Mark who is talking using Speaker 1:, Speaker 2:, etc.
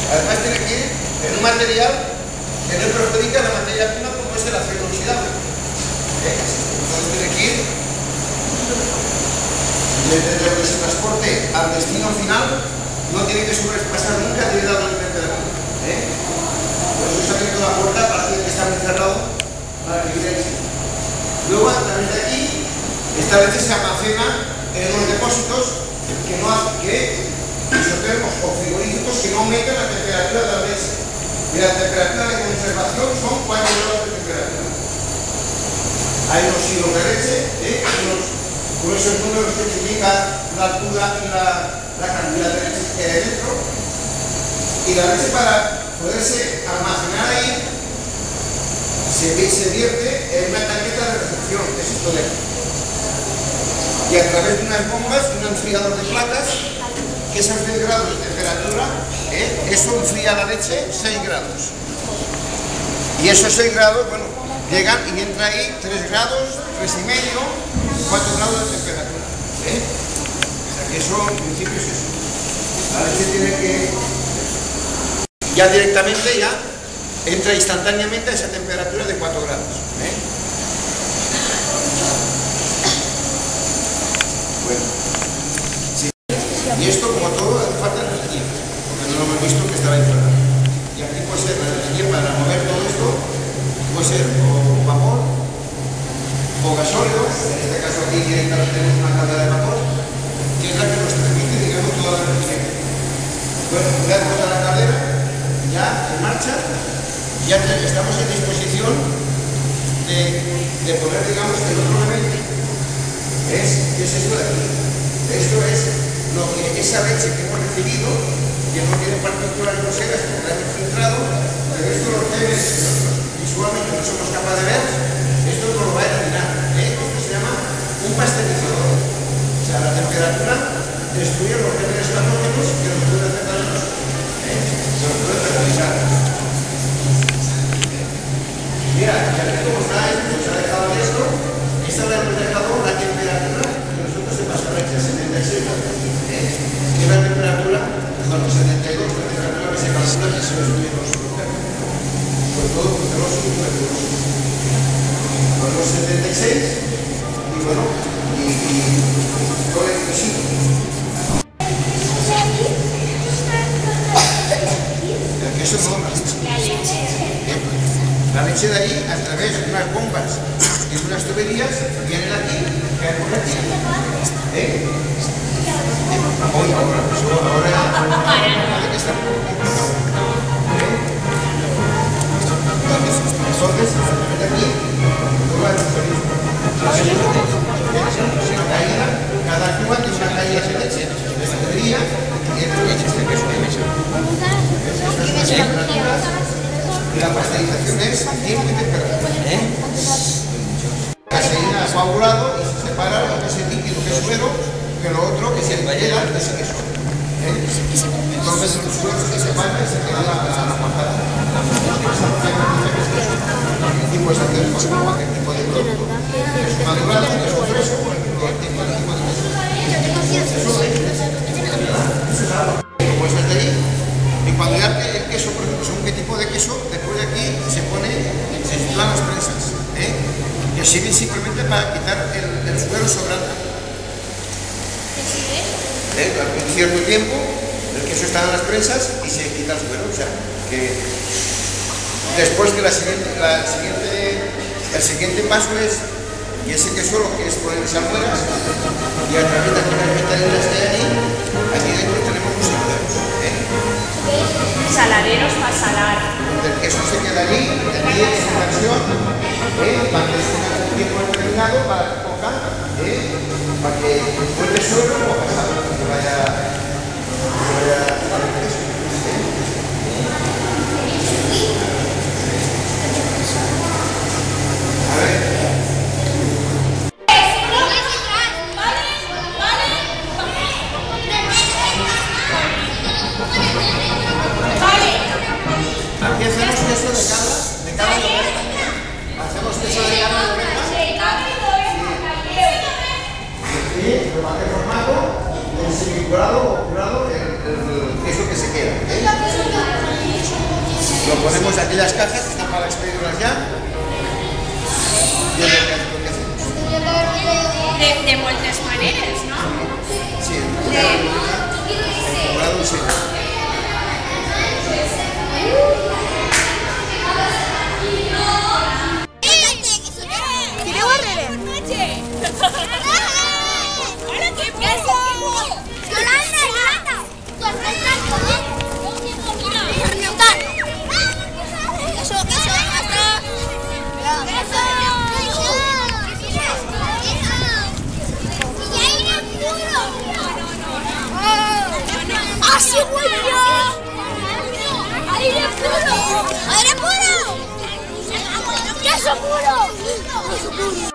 Speaker 1: Además tiene que ir en un material que no perjudica la materia prima como es el acero inoxidable. Entonces tiene que ir desde lo que se transporte al destino final, no tiene que sobrepasar nunca 10 grados de temperatura. Por eso se ha abierto la puerta para que está muy cerrado para que quede así. Luego, a través de aquí, esta leche se almacena en unos depósitos que no hacen que isotermos o frigoríficos que no aumenten la temperatura de la leche. Y la temperatura de conservación son 4 grados de temperatura. Hay unos hilos de leche, con esos números que indican la altura y la cantidad de leche que hay dentro. Y la leche, para poderse almacenar ahí, se vierte en una tanqueta de recepción, que es esto de aquí. Y a través de unas bombas, un enfriador de placas, que es a 10 grados de temperatura, eso enfría la leche 6 grados. Y esos 6 grados, bueno, llegan y entra ahí 3 grados, 3,5, 4 grados de temperatura. O sea que eso, en principio, es eso. La leche tiene que, ya directamente, ya entra instantáneamente a esa temperatura de 4 grados. Bueno. Sí. Y esto, como todo, hace falta energía, porque no lo hemos visto que estaba ahí fuera. Y aquí puede ser la energía para mover todo esto, puede ser o vapor, o gasóleo, en este caso aquí directamente tenemos una caldera de vapor, que es la que nos permite, digamos, toda la energía. Bueno, ya puesta la caldera, ya en marcha, ya estamos en disposición de poner, digamos, el otro elemento, ¿qué es esto de aquí? Esto es lo que esa leche que hemos recibido, que no tiene partículas groseras, porque la hemos filtrado, pero esto los genes que nosotros visualmente no somos capaces de ver, esto nos lo va a eliminar. Esto se llama un pasteurizador. O sea, la temperatura destruye los genes patógenos que nos pueden hacer daño a nosotros. Nos puede penalizar. Mira, ya que como está esto, nos ha dejado esto, esta le hemos dejado la temperatura que nosotros se pasó a 76 grados. Que es la temperatura, bueno, 72, la temperatura que se calcula que se destruye los genes. Sobre todo porque los superfluos. Con los 76, y bueno, y todo el requisito. El queso no, la leche de ahí, a través de unas bombas y de unas tuberías, vienen aquí, caen por aquí. Hoy, ahora que está entonces, a través de aquí, cada cuba tiene una caída de leche, de la tubería, y este queso de mesa. Y la pasteurización es tiempo y temperatura. Caseína coagulado y se separa lo que es el líquido, que es suero, que lo otro, que es el ballera, que es el queso. Entonces el suero se separa y se queda la cuajada. Y pues hacer cualquier tipo de producto. Queso madurado, queso fresco, cualquier tipo de queso. Como es de ahí, y cuando ya el queso, por ejemplo, según qué tipo de queso, después de aquí se sitúan las prensas, que sirven simplemente para quitar el suero sobrante. En cierto tiempo, el queso está en las prensas y se quita el suero, o sea, que después que el siguiente paso es, y ese queso lo que es poner salmueras, y a través de las ventanillas que hay aquí dentro tenemos un saladero.
Speaker 2: Saladeros para salar.
Speaker 1: El queso se queda allí, aquí es una acción, para que se tenga un tiempo determinado para que coja, para que vuelve solo o pasado, que vaya a el queso. A ver. Aquí hacemos queso de cabra y oveja. Hacemos queso de cabra y oveja. Y lo va a formado, semi-curado o curado el queso que se queda. Lo ponemos aquí en las cajas que están para expedirlas ya. Y es lo que hacemos.
Speaker 2: De muchas maneras, ¿no?
Speaker 1: Sí, el morado sí.
Speaker 3: ¡Así voy yo! ¡Aire puro! ¡Aire puro! ¡Queso puro! ¡Queso puro!